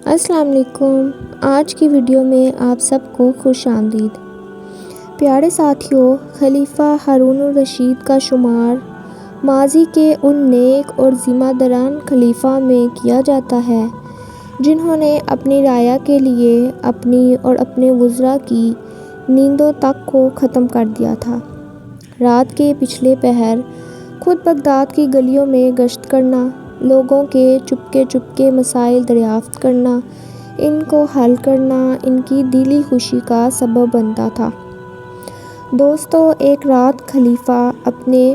السلام علیکم۔ آج کی ویڈیو میں آپ سب کو خوش آمدید۔ پیارے ساتھیوں، خلیفہ ہارون الرشید کا شمار ماضی کے ان نیک اور ذمہ داران خلیفہ میں کیا جاتا ہے جنہوں نے اپنی رعایا کے لیے اپنی اور اپنے وزراء کی نیندوں تک کو ختم کر دیا تھا۔ رات کے پچھلے پہر خود بغداد کی گلیوں میں گشت کرنا، لوگوں کے چپکے مسائل دریافت کرنا، ان کو حل کرنا ان کی دلی خوشی کا سبب بنتا تھا۔ دوستو، ایک رات خلیفہ اپنے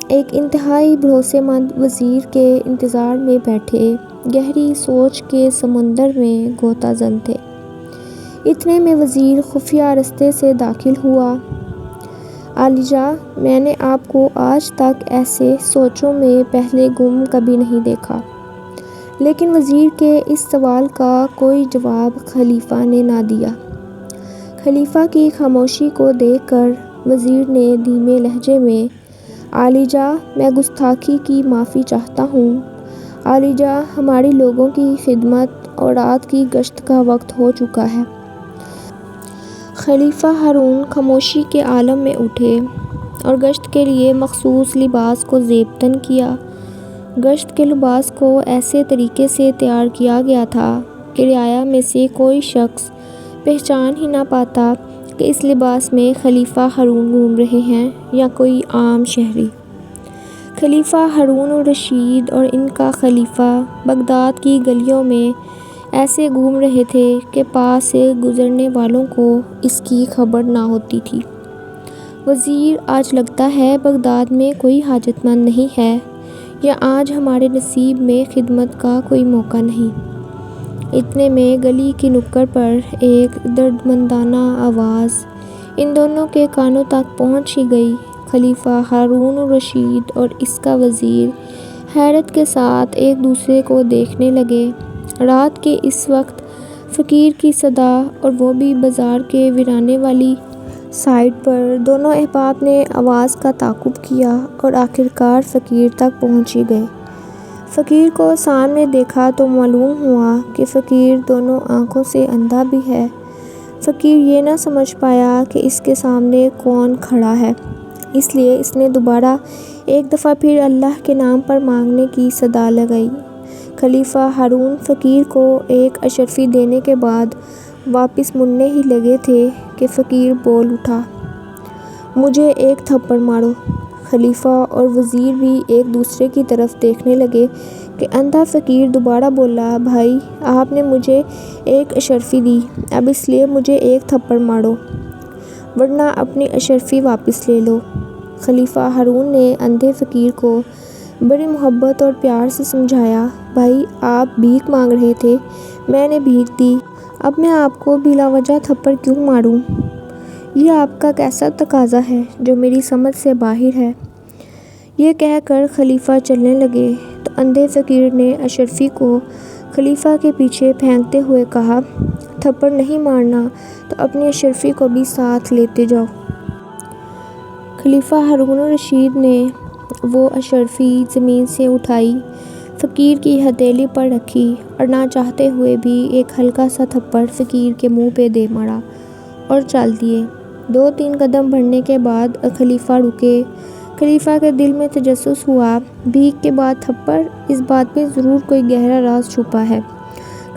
ایک انتہائی بھروسے مند وزیر کے انتظار میں بیٹھے گہری سوچ کے سمندر میں غوطہ زن تھے۔ اتنے میں وزیر خفیہ رستے سے داخل ہوا۔ عالیجاں، میں نے آپ کو آج تک ایسے سوچوں میں پہلے گم کبھی نہیں دیکھا۔ لیکن وزیر کے اس سوال کا کوئی جواب خلیفہ نے نہ دیا۔ خلیفہ کی خاموشی کو دیکھ کر وزیر نے دھیمے لہجے میں، عالیجاں، میں گستاخی کی معافی چاہتا ہوں۔ عالیجاں، ہماری لوگوں کی خدمت اور رات کی گشت کا وقت ہو چکا ہے۔ خلیفہ ہارون خاموشی کے عالم میں اٹھے اور گشت کے لیے مخصوص لباس کو زیب تن کیا۔ گشت کے لباس کو ایسے طریقے سے تیار کیا گیا تھا کہ رعایا میں سے کوئی شخص پہچان ہی نہ پاتا کہ اس لباس میں خلیفہ ہارون گھوم رہے ہیں یا کوئی عام شہری۔ خلیفہ ہارون الرشید اور ان کا خلیفہ بغداد کی گلیوں میں ایسے گھوم رہے تھے کہ پاس سے گزرنے والوں کو اس کی خبر نہ ہوتی تھی۔ وزیر، آج لگتا ہے بغداد میں کوئی حاجت مند نہیں ہے، یا آج ہمارے نصیب میں خدمت کا کوئی موقع نہیں۔ اتنے میں گلی کی نکڑ پر ایک دردمندانہ آواز ان دونوں کے کانوں تک پہنچ ہی گئی۔ خلیفہ ہارون الرشید اور اس کا وزیر حیرت کے ساتھ ایک دوسرے کو دیکھنے لگے۔ رات کے اس وقت فقیر کی صدا، اور وہ بھی بازار کے ویرانے والی سائٹ پر۔ دونوں احباب نے آواز کا تعاقب کیا اور آخرکار فقیر تک پہنچ ہی گئے۔ فقیر کو سامنے دیکھا تو معلوم ہوا کہ فقیر دونوں آنکھوں سے اندھا بھی ہے۔ فقیر یہ نہ سمجھ پایا کہ اس کے سامنے کون کھڑا ہے، اس لیے اس نے دوبارہ ایک دفعہ پھر اللہ کے نام پر مانگنے کی صدا لگائی۔ خلیفہ ہارون فقیر کو ایک اشرفی دینے کے بعد واپس مڑنے ہی لگے تھے کہ فقیر بول اٹھا، مجھے ایک تھپڑ مارو۔ خلیفہ اور وزیر بھی ایک دوسرے کی طرف دیکھنے لگے کہ اندھا فقیر دوبارہ بولا، بھائی، آپ نے مجھے ایک اشرفی دی، اب اس لیے مجھے ایک تھپڑ مارو، ورنہ اپنی اشرفی واپس لے لو۔ خلیفہ ہارون نے اندھے فقیر کو بڑی محبت اور پیار سے سمجھایا، بھائی، آپ بھیک مانگ رہے تھے، میں نے بھیک دی، اب میں آپ کو بلا وجہ تھپڑ کیوں ماروں؟ یہ آپ کا کیسا تقاضا ہے جو میری سمجھ سے باہر ہے؟ یہ کہہ کر خلیفہ چلنے لگے تو اندھے فقیر نے اشرفی کو خلیفہ کے پیچھے پھینکتے ہوئے کہا، تھپڑ نہیں مارنا تو اپنی اشرفی کو بھی ساتھ لیتے جاؤ۔ خلیفہ ہارون الرشید نے وہ اشرفی زمین سے اٹھائی، فقیر کی ہتھیلی پر رکھی اور نہ چاہتے ہوئے بھی ایک ہلکا سا تھپڑ فقیر کے منہ پہ دے مارا اور چل دیے۔ 2-3 قدم بڑھنے کے بعد خلیفہ رکے۔ خلیفہ کے دل میں تجسس ہوا، بھیک کے بعد تھپڑ، اس بات میں ضرور کوئی گہرا راز چھپا ہے۔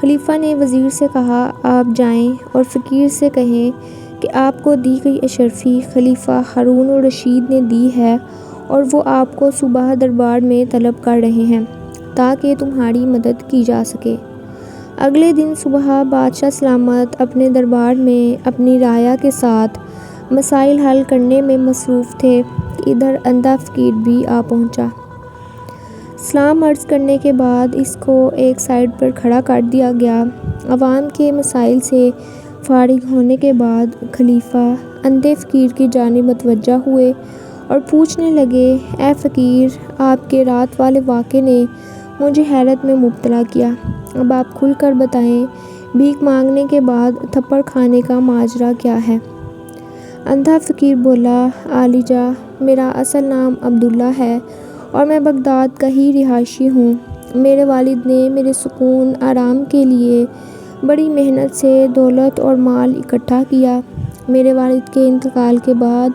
خلیفہ نے وزیر سے کہا، آپ جائیں اور فقیر سے کہیں کہ آپ کو دی گئی اشرفی خلیفہ ہارون الرشید نے دی ہے اور وہ آپ کو صبح دربار میں طلب کر رہے ہیں تاکہ تمہاری مدد کی جا سکے۔ اگلے دن صبح بادشاہ سلامت اپنے دربار میں اپنی رعایا کے ساتھ مسائل حل کرنے میں مصروف تھے کہ ادھر اندھا فقیر بھی آ پہنچا۔ سلام عرض کرنے کے بعد اس کو ایک سائڈ پر کھڑا کر دیا گیا۔ عوام کے مسائل سے فارغ ہونے کے بعد خلیفہ اندھے فقیر کی جانب متوجہ ہوئے اور پوچھنے لگے، اے فقیر، آپ کے رات والے واقعے نے مجھے حیرت میں مبتلا کیا، اب آپ کھل کر بتائیں، بھیک مانگنے کے بعد تھپڑ کھانے کا ماجرا کیا ہے؟ اندھا فقیر بولا، عالیجاں، میرا اصل نام عبداللہ ہے اور میں بغداد کا ہی رہائشی ہوں۔ میرے والد نے میرے سکون آرام کے لیے بڑی محنت سے دولت اور مال اکٹھا کیا۔ میرے والد کے انتقال کے بعد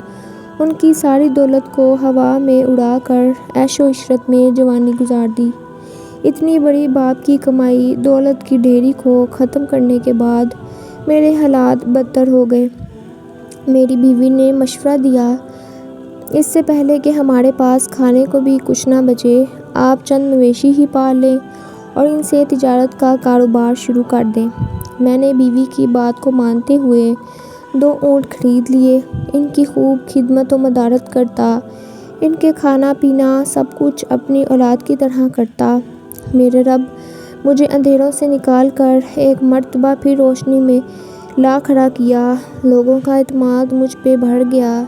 ان کی ساری دولت کو ہوا میں اڑا کر عیش و عشرت میں جوانی گزار دی۔ اتنی بڑی باپ کی کمائی دولت کی ڈھیری کو ختم کرنے کے بعد میرے حالات بدتر ہو گئے۔ میری بیوی نے مشورہ دیا، اس سے پہلے کہ ہمارے پاس کھانے کو بھی کچھ نہ بچے، آپ چند مویشی ہی پال لیں اور ان سے تجارت کا کاروبار شروع کر دیں۔ میں نے بیوی کی بات کو مانتے ہوئے 2 اونٹ خرید لیے۔ ان کی خوب خدمت و مدارت کرتا، ان کے کھانا پینا سب کچھ اپنی اولاد کی طرح کرتا۔ میرے رب مجھے اندھیروں سے نکال کر ایک مرتبہ پھر روشنی میں لا کھڑا کیا۔ لوگوں کا اعتماد مجھ پہ بڑھ گیا۔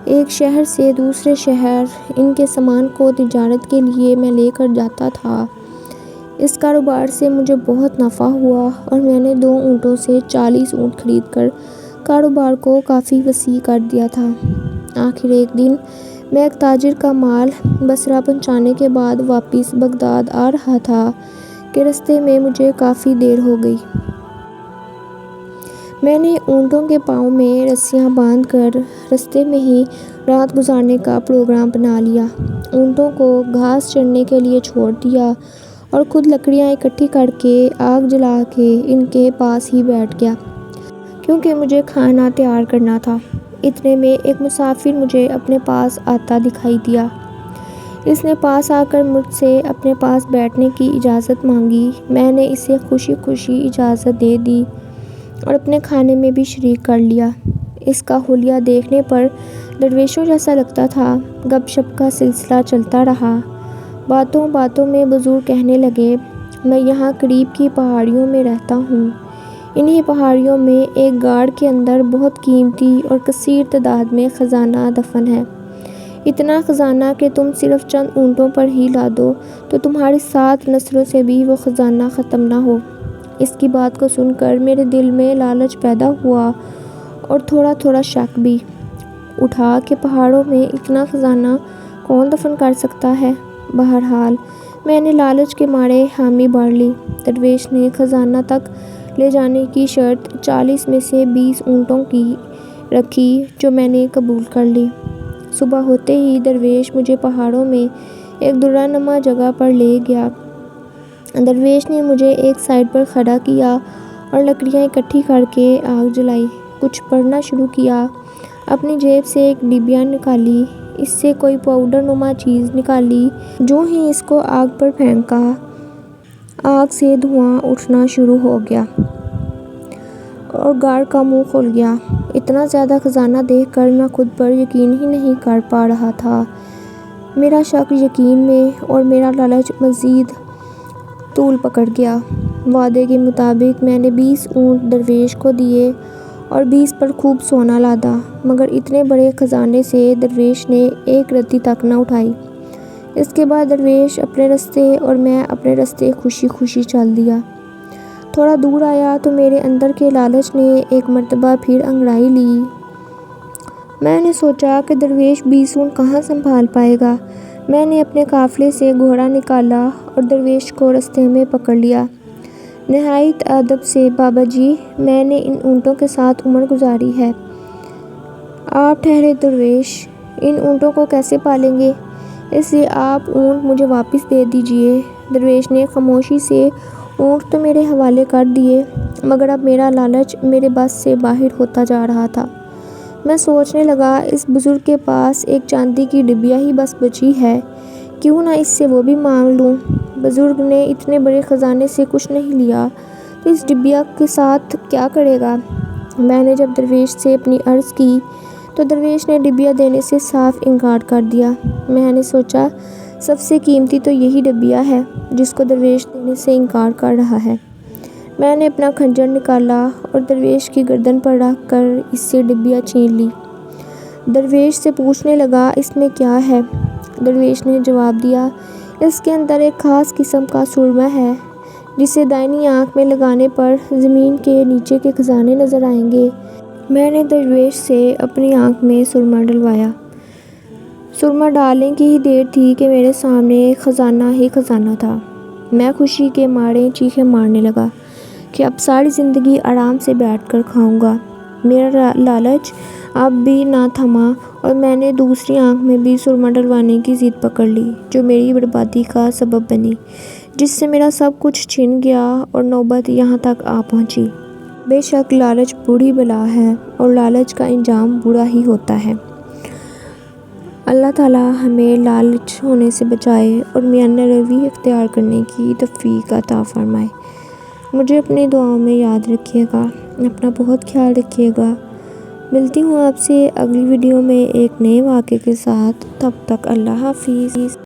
ایک شہر سے دوسرے شہر ان کے سامان کو تجارت کے لیے میں لے کر جاتا تھا۔ اس کاروبار سے مجھے بہت نفع ہوا اور میں نے 2 اونٹوں سے 40 اونٹ خرید کر کاروبار کو کافی وسیع کر دیا تھا۔ آخر ایک دن میں ایک تاجر کا مال بصرہ پہنچانے کے بعد واپس بغداد آ رہا تھا کہ رستے میں مجھے کافی دیر ہو گئی۔ میں نے اونٹوں کے پاؤں میں رسیاں باندھ کر رستے میں ہی رات گزارنے کا پروگرام بنا لیا۔ اونٹوں کو گھاس چرنے کے لیے چھوڑ دیا اور خود لکڑیاں اکٹھی کر کے آگ جلا کے ان کے پاس ہی بیٹھ گیا، کیونکہ مجھے کھانا تیار کرنا تھا۔ اتنے میں ایک مسافر مجھے اپنے پاس آتا دکھائی دیا۔ اس نے پاس آ کر مجھ سے اپنے پاس بیٹھنے کی اجازت مانگی۔ میں نے اسے خوشی خوشی اجازت دے دی اور اپنے کھانے میں بھی شریک کر لیا۔ اس کا حلیہ دیکھنے پر درویشوں جیسا لگتا تھا۔ گپ شپ کا سلسلہ چلتا رہا۔ باتوں باتوں میں بزرگ کہنے لگے، میں یہاں قریب کی پہاڑیوں میں رہتا ہوں۔ انہی پہاڑیوں میں ایک غار کے اندر بہت قیمتی اور کثیر تعداد میں خزانہ دفن ہے۔ اتنا خزانہ کہ تم صرف چند اونٹوں پر ہی لاد دو تو تمہاری 7 نسلوں سے بھی وہ خزانہ ختم نہ ہو۔ اس کی بات کو سن کر میرے دل میں لالچ پیدا ہوا اور تھوڑا تھوڑا شک بھی اٹھا کہ پہاڑوں میں اتنا خزانہ کون دفن کر سکتا ہے۔ بہرحال میں نے لالچ کے مارے حامی بھر لی۔ درویش نے خزانہ تک لے جانے کی شرط 40 میں سے 20 اونٹوں کی رکھی، جو میں نے قبول کر لی۔ صبح ہوتے ہی درویش مجھے پہاڑوں میں ایک درہ نما جگہ پر لے گیا۔ درویش نے مجھے ایک سائڈ پر کھڑا کیا اور لکڑیاں اکٹھی کر کے آگ جلائی۔ کچھ پڑھنا شروع کیا۔ اپنی جیب سے ایک ڈبیا نکالی، اس سے کوئی پاؤڈر نما چیز نکالی۔ جو ہی اس کو آگ پر پھینکا، آگ سے دھواں اٹھنا شروع ہو گیا اور غار کا منہ کھل گیا۔ اتنا زیادہ خزانہ دیکھ کر میں خود پر یقین ہی نہیں کر پا رہا تھا۔ میرا شک یقین میں اور میرا لالچ مزید طول پکڑ گیا۔ وعدے کے مطابق میں نے 20 اونٹ درویش کو دیے اور 20 پر خوب سونا لادا، مگر اتنے بڑے خزانے سے درویش نے ایک رتی تک نہ اٹھائی۔ اس کے بعد درویش اپنے رستے اور میں اپنے رستے خوشی خوشی چل دیا۔ تھوڑا دور آیا تو میرے اندر کے لالچ نے ایک مرتبہ پھر انگڑائی لی۔ میں نے سوچا کہ درویش 20 اونٹ کہاں سنبھال پائے گا۔ میں نے اپنے قافلے سے گھوڑا نکالا اور درویش کو رستے میں پکڑ لیا۔ نہایت ادب سے، بابا جی، میں نے ان اونٹوں کے ساتھ عمر گزاری ہے۔ آپ ٹھہرے درویش، ان اونٹوں کو کیسے پالیں گے؟ اس لیے آپ اونٹ مجھے واپس دے دیجئے۔ درویش نے خاموشی سے اونٹ تو میرے حوالے کر دیے، مگر اب میرا لالچ میرے بس سے باہر ہوتا جا رہا تھا۔ میں سوچنے لگا، اس بزرگ کے پاس ایک چاندی کی ڈبیا ہی بس بچی ہے، کیوں نہ اس سے وہ بھی مانگ لوں۔ بزرگ نے اتنے بڑے خزانے سے کچھ نہیں لیا تو اس ڈبیا کے ساتھ کیا کرے گا؟ میں نے جب درویش سے اپنی عرض کی تو درویش نے ڈبیا دینے سے صاف انکار کر دیا۔ میں نے سوچا، سب سے قیمتی تو یہی ڈبیا ہے جس کو درویش دینے سے انکار کر رہا ہے۔ میں نے اپنا خنجر نکالا اور درویش کی گردن پر رکھ کر اس سے ڈبیا چھین لی۔ درویش سے پوچھنے لگا، اس میں کیا ہے؟ درویش نے جواب دیا، اس کے اندر ایک خاص قسم کا سرما ہے، جسے دائنی آنکھ میں لگانے پر زمین کے نیچے کے خزانے نظر آئیں گے۔ میں نے درویش سے اپنی آنکھ میں سرما ڈلوایا۔ سرما ڈالنے کی ہی دیر تھی کہ میرے سامنے خزانہ ہی خزانہ تھا۔ میں خوشی کے مارے چیخیں مارنے لگا۔ کہ اب ساری زندگی آرام سے بیٹھ کر کھاؤں گا۔ میرا لالچ اب بھی نہ تھما اور میں نے دوسری آنکھ میں بھی سرما ڈلوانے کی ضد پکڑ لی، جو میری بربادی کا سبب بنی، جس سے میرا سب کچھ چھن گیا اور نوبت یہاں تک آ پہنچی۔ بے شک لالچ بری بلا ہے اور لالچ کا انجام برا ہی ہوتا ہے۔ اللہ تعالیٰ ہمیں لالچ ہونے سے بچائے اور میانہ روی اختیار کرنے کی توفیق عطا فرمائے۔ مجھے اپنی دعاؤں میں یاد رکھیے گا، اپنا بہت خیال رکھیے گا۔ ملتی ہوں آپ سے اگلی ویڈیو میں ایک نئے واقعے کے ساتھ، تب تک اللہ حافظ۔